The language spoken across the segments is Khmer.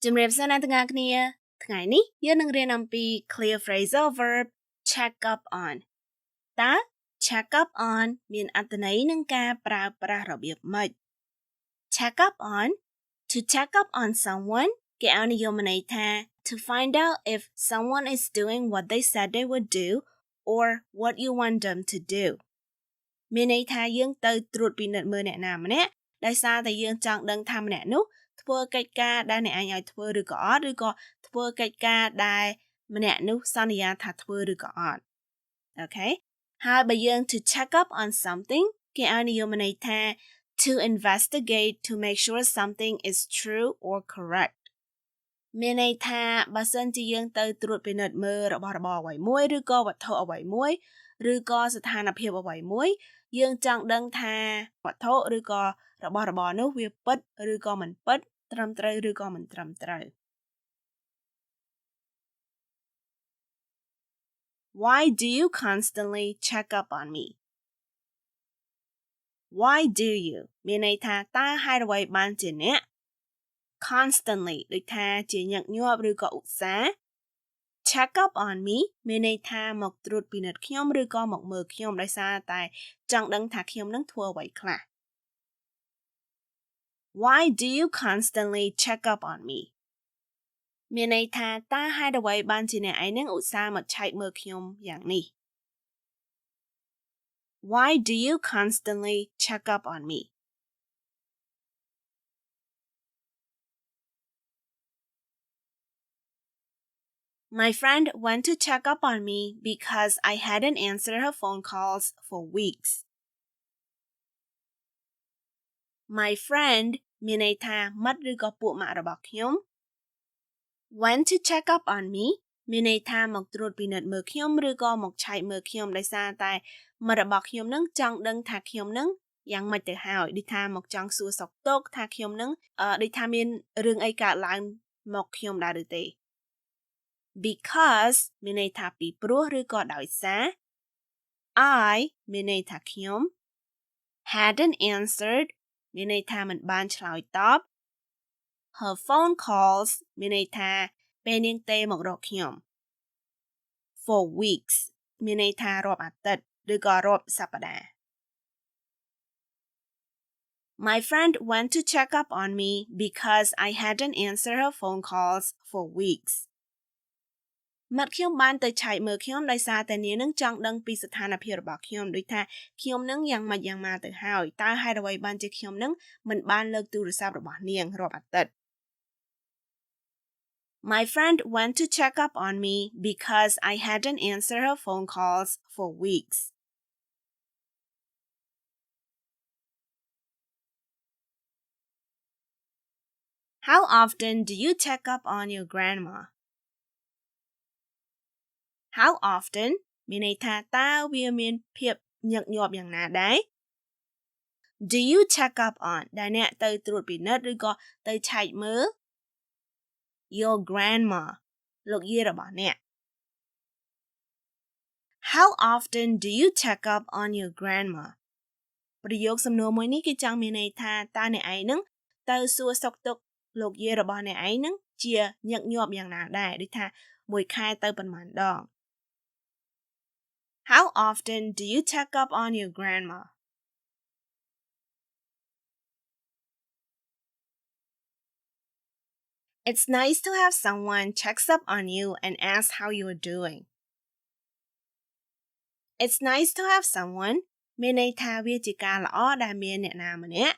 ជំរាបសួរអ្នកទាំងអស់គ្នាថ្ងៃនេះយើងនឹងរៀនអំពី clear phrasal verb check up on តើ check up on មានអត្ថន័យនឹងការប្រើប្រាស់របៀបម៉េច check up on to check up on someone គេឲ្យនិយមន័យថា to find out if someone is doing what they said they would do or what you want them to do មានន័យថាយើងទៅត្រួតពិនិត្យមើលអ្នកណាម្នាក់ដោយសារតែយើងចង់ដឹងថាម្នាក់នោះធ្វើកិច្ចការដែលអ្នកឯងឲ្យធ្វើឬក៏អត់ឬក៏ធ្វើកិច្ចការដែលម្នាក់នោះសន្យាថាធ្វើឬក៏អត់អូខេហើយបើយើង to check up on something គេឲ្យនិយមន័យថា to investigate to make sure something is true or correct មានន័យថាបើសិនជាយើងទៅត្រួតពិនិត្យមើលរបស់របរអ្វីមួយឬក៏វត្ថុអ្វីមួយឬក៏ស្ថានភាពអ្វីមួយយើងចង់ដឹងថាវត្ថុឬក៏របស់របរនោះវាពិតឬក៏មិនពិតត្រឹមត្រូវឬក៏មិនត្រឹមត្រូវ Why do you constantly check up on me? Why do you មានន័យថាតើហេតុអ្វីបានជាអ្នក constantly ដូចថាជាញឹកញាប់ឬក៏ឧស្សាហ៍ check up on me មានន័យថាមកត្រួតពិនិត្យខ្ញុំឬក៏មកមើលខ្ញុំដោយសារតែចង់ដឹងថាខ្ញុំនឹងធ្វើអ្វីខ្លះ Why do you constantly check up on me? មានន័យថាតើហេតុអ្វីបានជាអ្នកឯងនឹងឧស្សាហ៍មកឆែកមើលខ្ញុំយ៉ាងនេះ Why do you constantly check up on me? My friend went to check up on me because I hadn't answered her phone calls for weeks. My friend មានន័យថាមិត្តឬក៏ពួកម៉ាក់របស់ខ្ញុំ went to check up on me មានន័យថាមកត្រួតពិនិត្យមើលខ្ញុំឬក៏មកឆែកមើលខ្ញុំដោយសារតែមិត្តរបស់ខ្ញុំនឹងចង់ដឹងថាខ្ញុំនឹងយ៉ាងម៉េចទៅហើយដូចថាមកចង់សួរសុខទុក្ខថាខ្ញុំនឹងដូចថាមានរឿងអីកើតឡើងមកខ្ញុំដែរឬទេ because មានន័យថាពីព្រោះឬក៏ដោយសារ I មានន័យថាខ្ញុំ hadn't answered មានន័យថាមិនបានឆ្លើយតប her phone calls មានន័យថាពេលនាងទេមករកខ្ញុំ for weeks មានន័យថារាប់អាទិត្យឬក៏រាប់សប្តាហ៍ My friend went to check up on me because I hadn't answered her phone calls for weeks មិត្តខ្ញុំបានទៅឆែកមើលខ្ញុំដោយសារតែនាងនឹងចង់ដឹងពីស្ថានភាពរបស់ខ្ញុំដូចថាខ្ញុំនឹងយ៉ាងម៉េចយ៉ាងម៉ាទៅហើយតើហេតុអ្វីបានជាខ្ញុំនឹងមិនបានលើកទូរស័ព្ទរបស់នាងរាប់អាទិត្យ My friend went to check up on me because I hadn't answered her phone calls for weeks. How often do you check up on your grandma? How often មានន័យថាតើវាមានភាពញឹកញាប់យ៉ាងណាដែរ Do you check up on ដែលអ្នកទៅត្រួតពិនិត្យឬក៏ទៅឆែកមើល Your grandma លោកយាយរបស់អ្នក How often do you check up on your grandma ប្រយោគសំណួរមួយនេះគេចង់មានន័យថាតើអ្នកឯងនឹងទៅសួរសុខទុក្ខលោកយាយរបស់អ្នកឯងនឹងជាញឹកញាប់យ៉ាងណាដែរដូចថាមួយខែទៅប៉ុន្មានដង How often do you check up on your grandma? It's nice to have someone checks up on you and asks how you are doing. It's nice to have someone មានន័យថាវាជាការល្អដែលមានអ្នកណាម្នាក់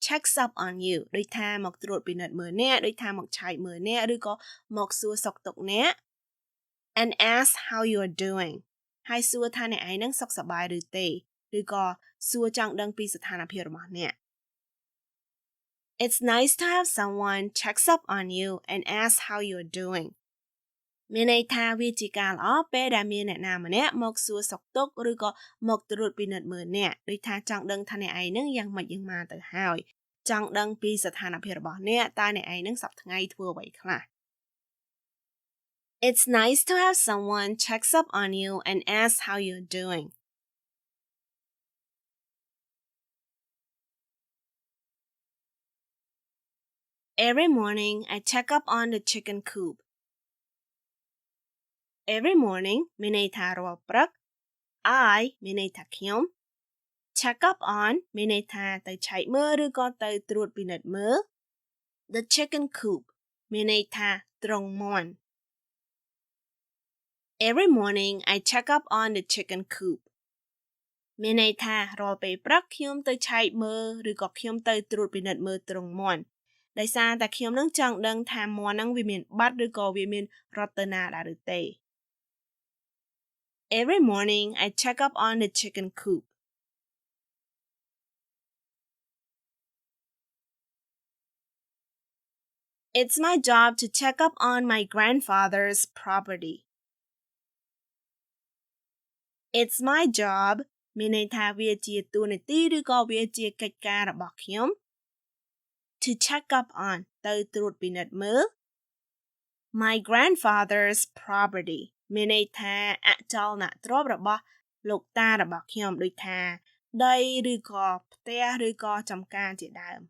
checks up on you ដូចថាមកត្រួតពិនិត្យមើលអ្នកដូចថាមកឆែកមើលអ្នកឬក៏មកសួរសុខទុក្ខអ្នក and ask how you are doing ហើយសួរថាអ្នកឯងនឹងសុខសប្បាយឬទេឬក៏សួរចង់ដឹងពីស្ថានភាពរបស់អ្នក It's nice to have someone checks up on you and ask how you are doing មានន័យថាវាជាការល្អពេលដែលមានអ្នកណាម្នាក់មកសួរសុខទុក្ខឬក៏មកត្រួតពិនិត្យមើលអ្នកដូចថាចង់ដឹងថាអ្នកឯងនឹងយ៉ាងម៉េចយ៉ាងម៉ាទៅហើយចង់ដឹងពីស្ថានភាពរបស់អ្នកតើអ្នកឯងនឹងសប្តាហ៍ថ្ងៃធ្វើអ្វីខ្លះ It's nice to have someone checks up on you and asks how you're doing. Every morning I check up on the chicken coop. Every morning មានន័យថារាល់ព្រឹក I មានន័យថាខ្ញុំ check up on មានន័យថាទៅឆែកមើលឬក៏ទៅត្រួតពិនិត្យមើល The chicken coop មានន័យថាទ្រុងមាន់ Every morning I check up on the chicken coop មានន័យថារាល់ពេលព្រឹកខ្ញុំទៅឆែកមើលឬក៏ខ្ញុំទៅត្រួតពិនិត្យមើលទ្រុងមាន់ដោយសារតែខ្ញុំនឹងចង់ដឹងថាមាន់ហ្នឹងវាមានបាត់ឬក៏វាមានរត់ទៅណាដែរឬទេ Every morning I check up on the chicken coop. It's my job to check up on my grandfather's property. It's my job មានន័យថាវាជាតួនាទីឬក៏វាជាកិច្ចការរបស់ខ្ញុំ to check up on ទៅត្រួតពិនិត្យមើល my grandfather's property មានន័យថាអចលនទ្រព្យរបស់លោកតារបស់ខ្ញុំដូចថាដីឬក៏ផ្ទះឬក៏ចម្ការជាដើម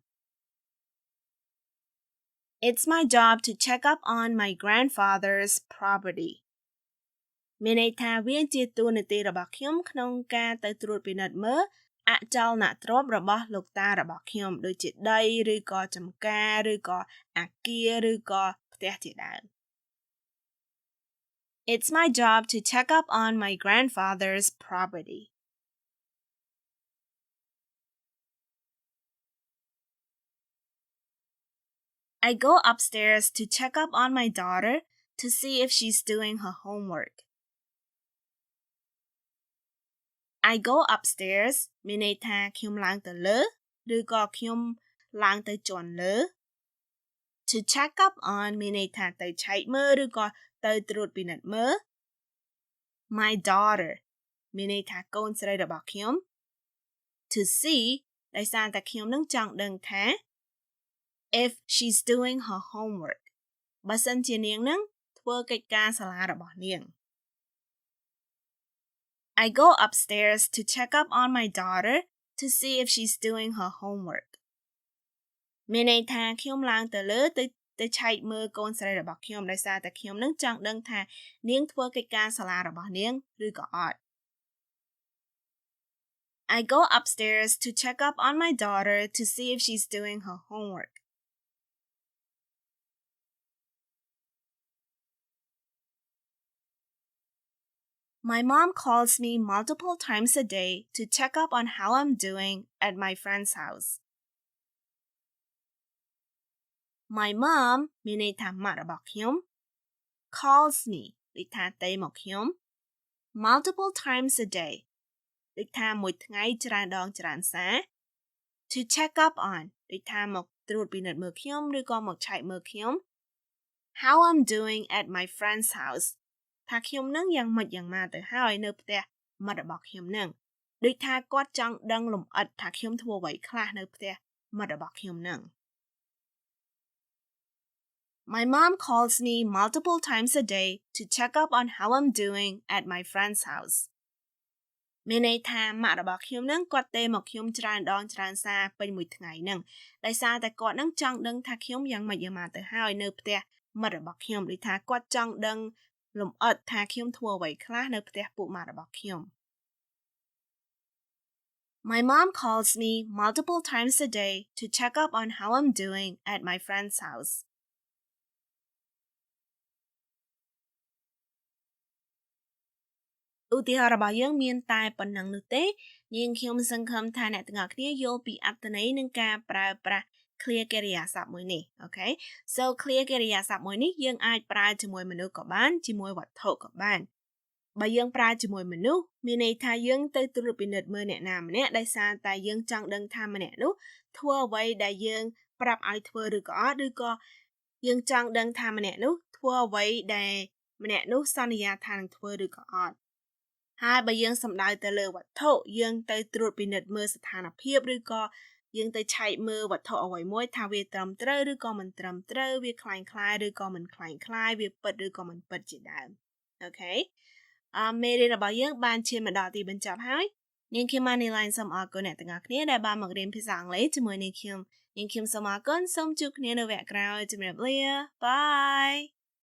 It's my job to check up on my grandfather's property មានន័យថាវាជាតួនាទីរបស់ខ្ញុំក្នុងការទៅត្រួតពិនិត្យមើលអចលនទ្រព្យរបស់លោកតារបស់ខ្ញុំដូចជាដីឬក៏ចម្ការឬក៏អគារឬក៏ផ្ទះជាដើម It's my job to check up on my grandfather's property. I go upstairs to check up on my daughter to see if she's doing her homework. I go upstairs មានន័យថាខ្ញុំឡើងទៅលើឬក៏ខ្ញុំឡើងទៅជាន់លើ To check up on មានន័យថាទៅឆែកមើលឬក៏ទៅត្រួតពិនិត្យមើល My daughter មានន័យថាកូនស្រីរបស់ខ្ញុំ To see ដោយសារតែខ្ញុំនឹងចង់ដឹងថា if she's doing her homework បើសិនជានាងនឹងធ្វើកិច្ចការសាលារបស់នាង I go upstairs to check up on my daughter to see if she's doing her homework មានន័យថាខ្ញុំឡើងទៅលើទៅឆែកមើលកូនស្រីរបស់ខ្ញុំដោយសារតែខ្ញុំនឹងចង់ដឹងថានាងធ្វើកិច្ចការសាលារបស់នាងឬក៏អត់ I go upstairs to check up on my daughter to see if she's doing her homework. My mom calls me multiple times a day to check up on how I'm doing at my friend's house. My mom មានន័យថាម៉ាក់របស់ខ្ញុំ calls me ដូចថាទៅមកខ្ញុំ multiple times a day ដូចថាមួយថ្ងៃច្រើនដងច្រើនសារ to check up on ដូចថាមកត្រួតពិនិត្យមើលខ្ញុំឬក៏មកឆែកមើលខ្ញុំ how I'm doing at my friend's house ថាខ្ញុំនឹងយ៉ាងម៉េចយ៉ាងម៉ាទៅហើយនៅផ្ទះមិត្តរបស់ខ្ញុំនឹងដូចថាគាត់ចង់ដឹងលម្អិតថាខ្ញុំធ្វើអ្វីខ្លះនៅផ្ទះមិត្តរបស់ខ្ញុំនឹង My mom calls me multiple times a day to check up on how I'm doing at my friend's house. មានន័យថាម៉ាក់របស់ខ្ញុំនឹងគាត់ទេមកខ្ញុំច្រើនដងច្រើនសារពេញមួយថ្ងៃនឹងដោយសារតែគាត់នឹងចង់ដឹងថាខ្ញុំយ៉ាងម៉េចយ៉ាងម៉ាទៅហើយនៅផ្ទះមិត្តរបស់ខ្ញុំដូចថាគាត់ចង់ដឹងលម្អិតថាខ្ញុំធ្វើអ្វីខ្លះនៅផ្ទះពួកម៉ាក់របស់ខ្ញុំ My mom calls me multiple times a day to check up on how I'm doing at my friend's house.ឧទាហរណ៍របស់យើងមានតែប៉ុណ្ណឹងនោះទេនាងខ្ញុំសង្ឃឹមថាអ្នកទាំងអស់គ្នាយល់ពីអត្ថន័យនិងការប្រើប្រាស់ clear កិរិយាសព្ទមួយនេះ Okay so clear កិរិយាសព្ទមួយនេះយើងអាចប្រើជាមួយមនុស្សក៏បានជាមួយវត្ថុក៏បានបើយើងប្រើជាមួយមនុស្សមានន័យថាយើងទៅត្រួតពិនិត្យមើលអ្នកណាម្នាក់ដោយសារតែយើងចង់ដឹងថាម្នាក់នោះធ្វើអ្វីដែលយើងប្រាប់ឲ្យធ្វើឬក៏អត់ឬក៏យើងចង់ដឹងថាម្នាក់នោះធ្វើអ្វីដែលម្នាក់នោះសន្យាថានឹងធ្វើឬក៏អត់ហើយបើយើងសំដៅទៅលើវត្ថុយើងទៅត្រួតពិនិត្យមើលស្ថានភាពឬក៏យើងទៅឆែកមើលវត្ថុអ្វីមួយថាវាត្រឹមត្រូវឬក៏មិនត្រឹមត្រូវវាคล้ายคล้ายឬក៏មិនคล้ายคล้ายវាពិតឬក៏មិនពិតជាដើមអូខេមេរៀនរបស់យើងបានឈានមកដល់ទីបញ្ចប់ហើយនាងខ្ញុំ Manylen សូមអរគុណអ្នកទាំងអស់គ្នាដែលបានមករៀនភាសាអង់គ្លេសជាមួយនាងខ្ញុំ នាងខ្ញុំសូមអរគុណសូមជួបគ្នានៅវគ្គក្រោយជំរាបលា Bye